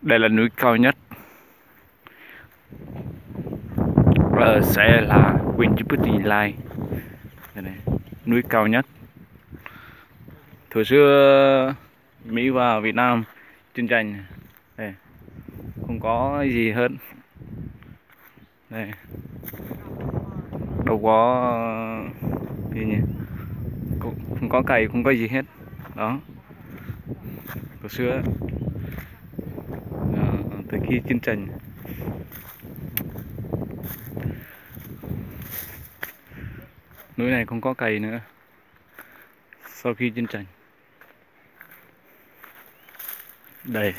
Đây là núi cao nhất sẽ là nguyên, Jrai. Đây này, núi cao nhất. Thời xưa Mỹ và Việt Nam chiến tranh, đây không có gì hơn, đây đâu có gì nhỉ, không có cày, không có gì hết đó. Thời xưa từ khi chiến tranh, núi này không có cày nữa sau khi chiến tranh. Đây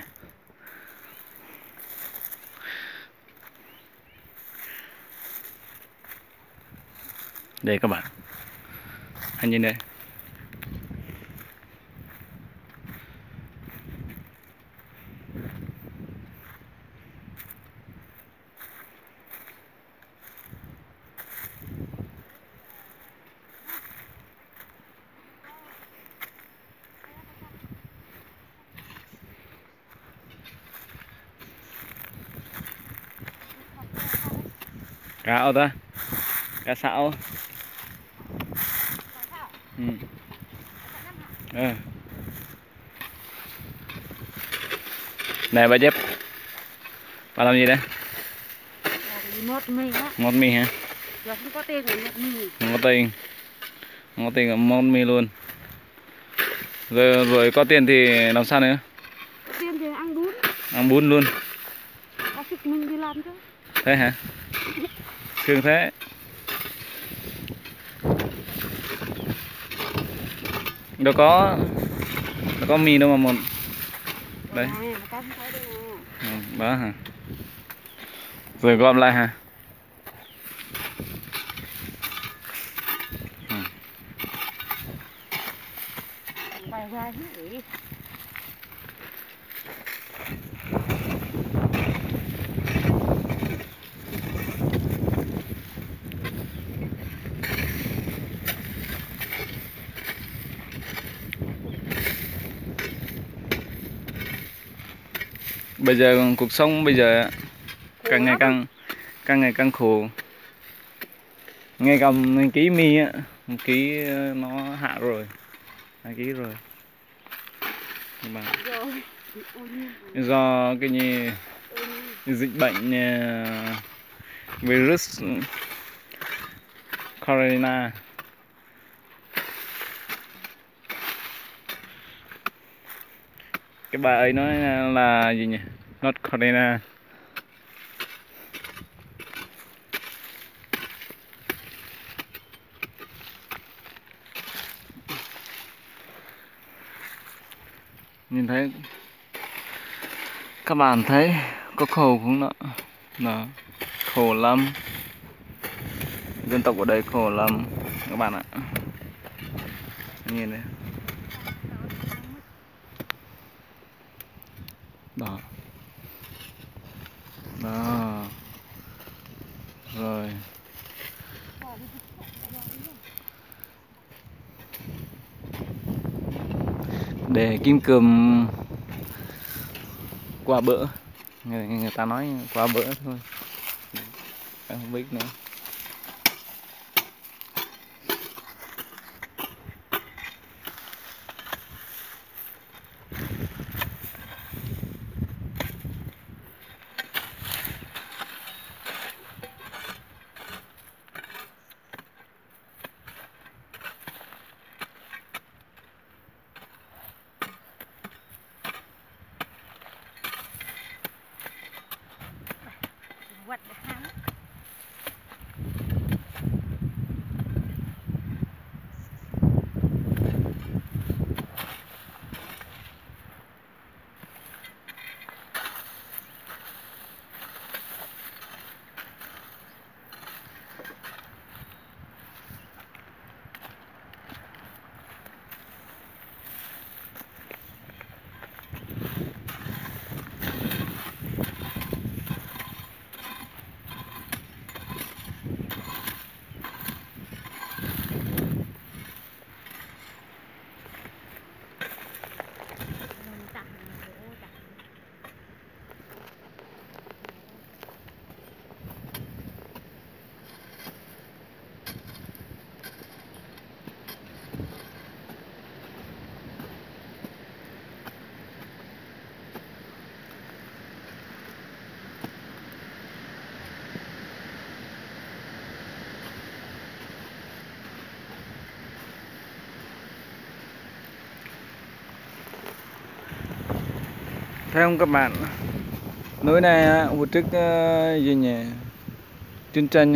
đây các bạn, anh nhìn đây. Cá ở ta, cá sạo. Này bà Dép, bà làm gì đây? Mót mì hả? Giờ không có tiền rồi, mì. Không có tiền. Không có tiền ở mót mì luôn. Rồi có tiền thì làm sao nữa? Có tiền thì ăn bún. Ăn bún luôn. Có thịt mình đi làm chứ. Thế hả? Thương thế. Đâu có mì đâu mà một. Đấy. Đó hả? Rồi gom lại hả? Bây giờ cuộc sống bây giờ càng ngày càng khổ. Ngay cầm ký mi á, một ký nó hạ rồi, 2 ký rồi. Do cái gì dịch bệnh virus corona. Cái bà ấy nói là gì nhỉ? Not corona. Nhìn thấy các bạn thấy có khổ không đó, khổ lắm, dân tộc ở đây khổ lắm các bạn ạ. Nhìn đây đó đó rồi. Để kim cơm qua bữa, người ta nói qua bữa thôi, em không biết nữa. Thấy không các bạn, núi này hồi trước gì nhỉ, chiến tranh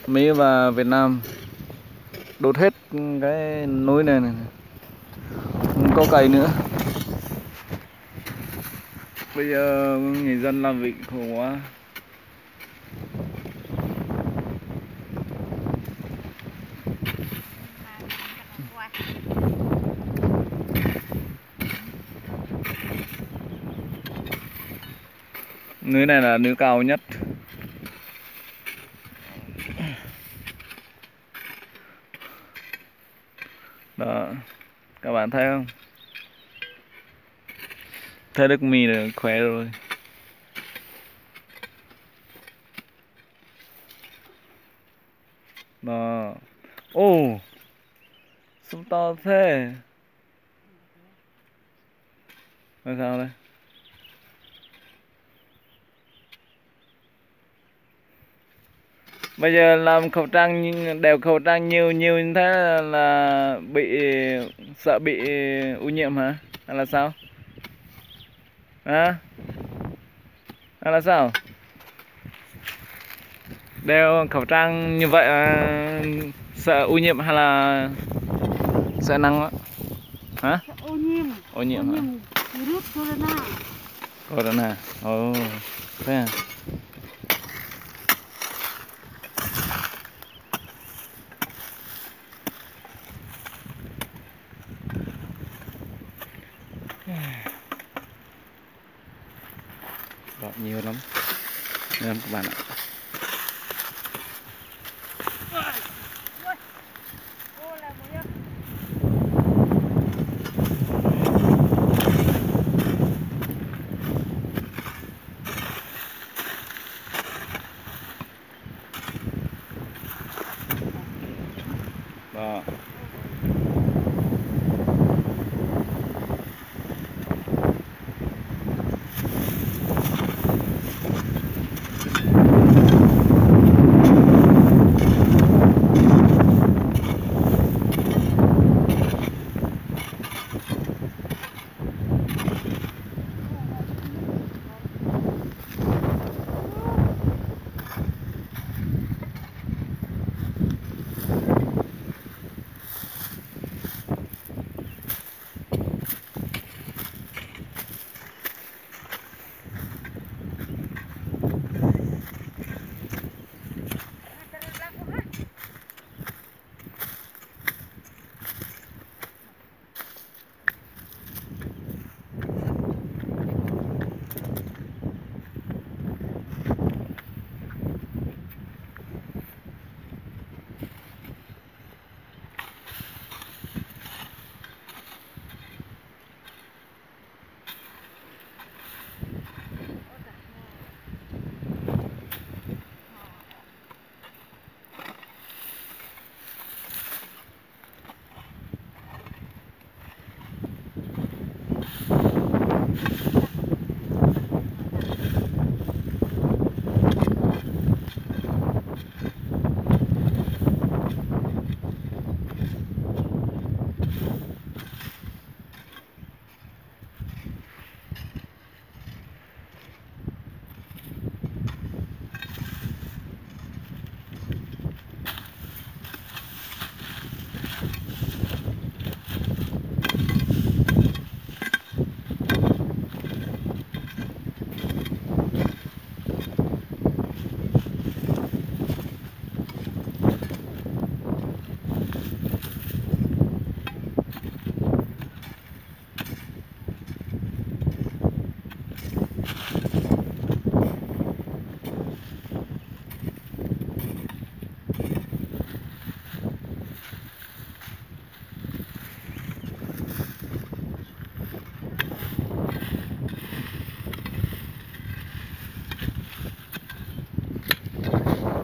Mỹ và Việt Nam đốt hết cái núi này, không có cây nữa. Bây giờ người dân làm việc khổ quá. Núi này là núi cao nhất. Đó, các bạn thấy không? Thấy được mì là khỏe rồi. Đó. Ô, sông to thế. Làm sao đây? Bây giờ làm khẩu trang, đeo khẩu trang nhiều như thế là sợ bị ô nhiễm hả? Hay là sao? Hả? Hay là sao? Đeo khẩu trang như vậy sợ ô nhiễm hay là sợ nắng á? Hả? Sợ ô nhiễm. Ô nhiễm hả? Virus corona. Corona. Ồ, thế à? Đó, nhiều lắm các bạn ạ. Đó.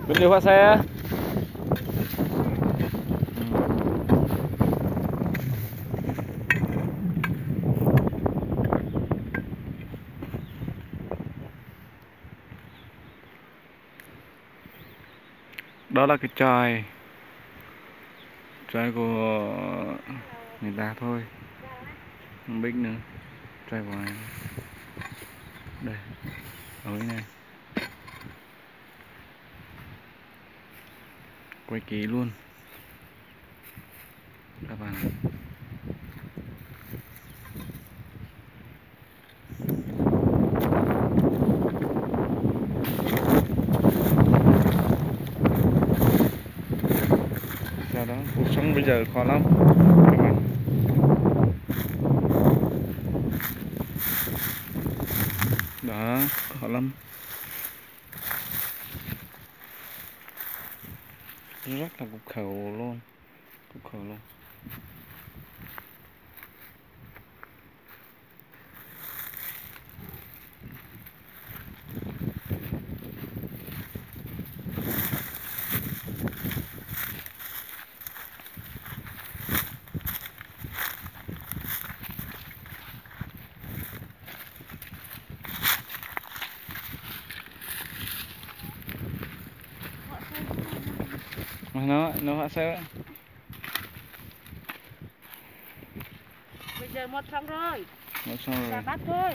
Bên đi hoa xe. Đó là cái tròi của người ta thôi, không biết nữa. Jrai vào này. Đây, ới này. Quay ký luôn các bạn. Sau đó cuộc sống bây giờ khó lắm các bạn. Đó, khó lắm. Rất là cục khẩu luôn. Cục khẩu luôn. Nó hạ sơ. Bây giờ một xong rồi. Một xong rồi. Là bắt thôi.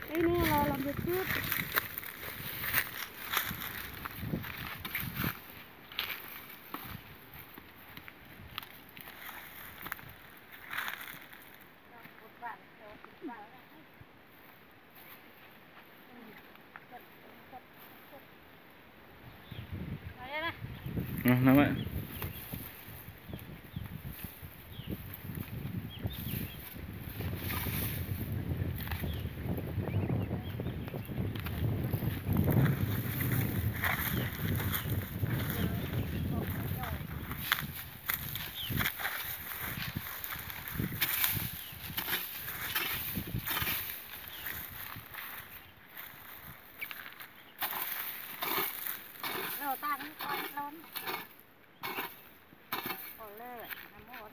Đây nè là làm việc trước. Nó vậy. Rồi ta cũng coi lớn. Còn lê làm món.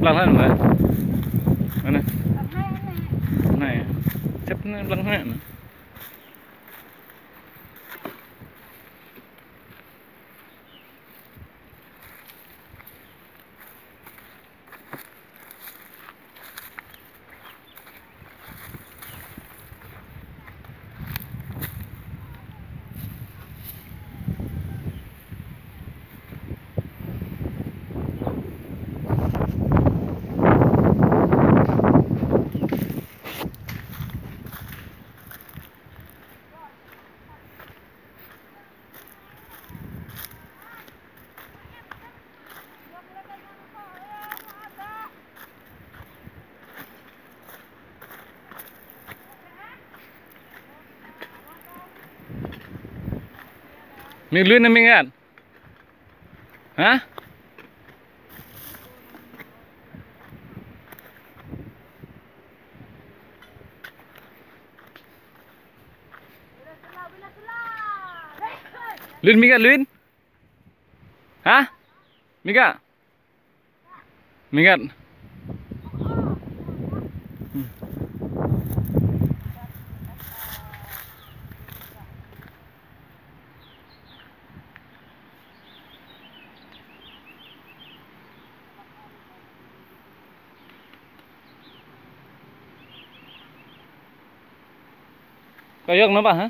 Lăn hết rồi. Đây này. Này. Xếp lăn hết nữa. Mình lươn là mình ăn. Hả? Lươn mình ăn lươn. Hả? Mình ăn. Mình ăn. Có giấc nó bà hả?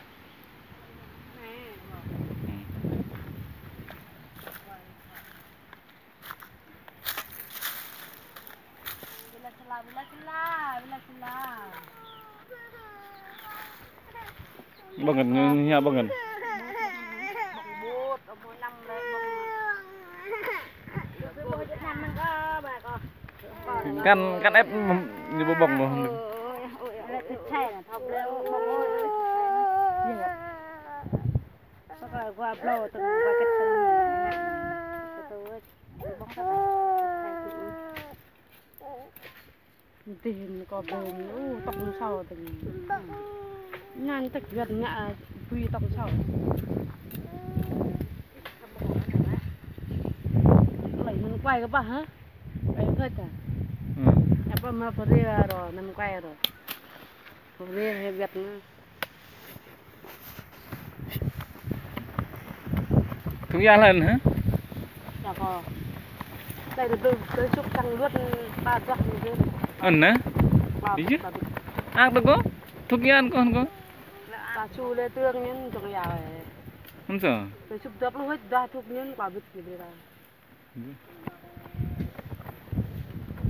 Bằng gần nha, bằng gần. Bột ở mỗi năm Căn ép như bố bồng rồi. Ôi, lại thịt xe là thọc leo bông ơi. Có cái qua blow từng qua cái từ bông cái tiền có bền tóc sau từng nhanh thực gần ngã quy tóc sau lấy mình quay các bạn hả đấy thôi cả em mà phải ra rồi mình quay rồi phải ra Việt nữa Thùng gia lần hả? dạ có đây là tôi chụp thằng luốt ba giọt như thế Ẩn á? Đi chứ? Ác được có? Thùng gia ăn con có? bà chu lê tương nhưng trong nhà này Không sợ. tôi chụp tập luôn hết ra chụp nhưng bà bịch gì đây là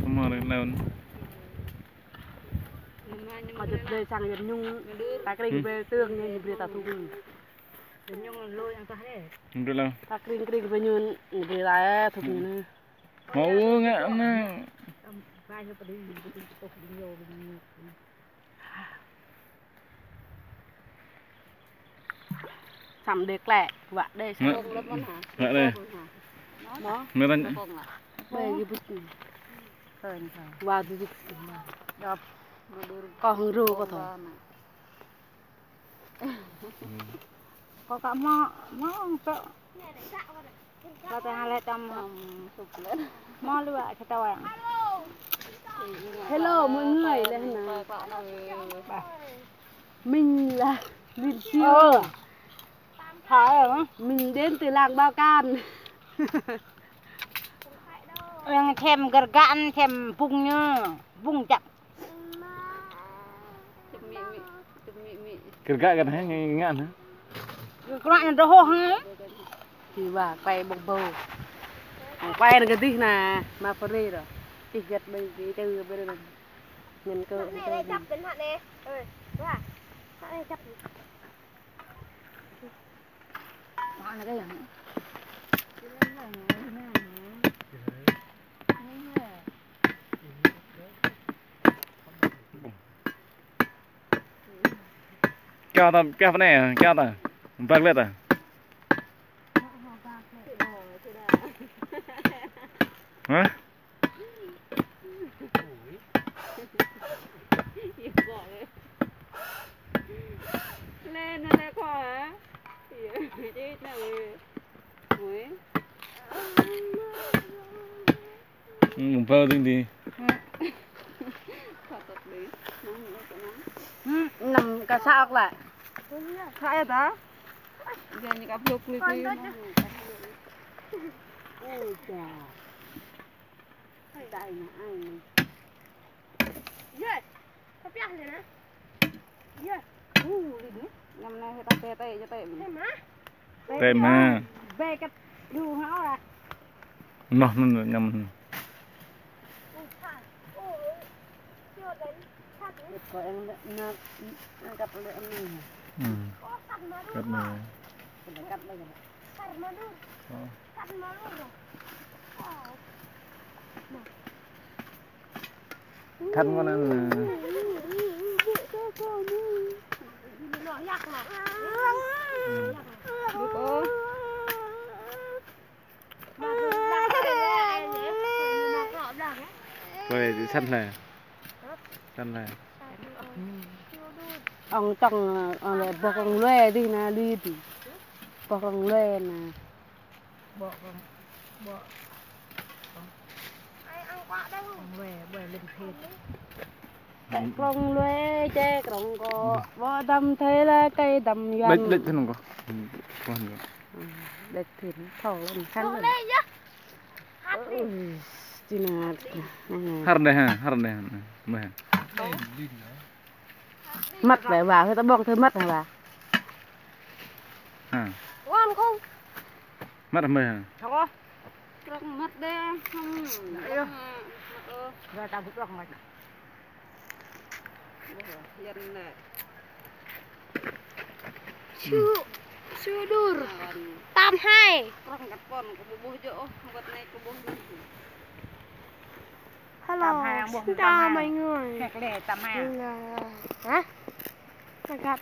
Không mò được đâu. mà chụp về sang Nhật Nhung ta kring về tương như về ta thu Nhật Nhung lôi ăn ta hết Không được đâu. ta kring về như về lại thu nữa Mà uống á nó sắm đẹp lẹ bạn đây Mẹ đây. đó Mẹ đây. đây cái bút và cái bút có hương rượu có thôi có cả mò sợ có thể hai trăm mò luôn ạ cho tao hello mọi người đây là mình là Liên Siêu phải không mình đến từ làng Bao Can thêm gật gạn thêm vùng như vùng chặt Cái gãi gần hết ngạn hả? cái loại này hô hả thì bà quay bông bầu quay được cái gì nè mà phải rồi chỉ gật bên cái từ bên đây nhân cơ chấp đến hạn nè ơi đúng à hạn này chấp hạn là cái gì Kéo cái này à? Kéo ta vác lên à? Hả? lên nó có hả chết nào rồi Vơ đi. nằm cả sao lại sao đó giờ như cả lục lục ôi chà đây là ai này yeah có biết gì nữa yeah năm nay ta tê tê cho tê thêm hả Tem ha. về cái đu háo à Nó nhầm. có em nó cắt lên em này Cắt này. cắt đây rồi Cắt con ăn là nó giặc mà rồi săn này. Săn này. ông trồng là bò con loe đi nè đi thì bò con loe nè bò ăn quả đâu loe lên thịt con loe che còn có bò đâm thế là cây đâm doan Địch thế nào có. Con nữa. địch thịt thầu lên khăn lên đây nhá chỉ là Har đây ha. Mày. mất vậy bà người ta bong thôi mất hả bà À. ngon không Mất rồi mày hả? không có mất đen không ra tao vứt rong mày dân này chưa đủ 82 rong cắt con có bố chỗ vật này có bố Hello, xin chào mọi người. Hẹt lẻ tầm hàng. Hả? Gặp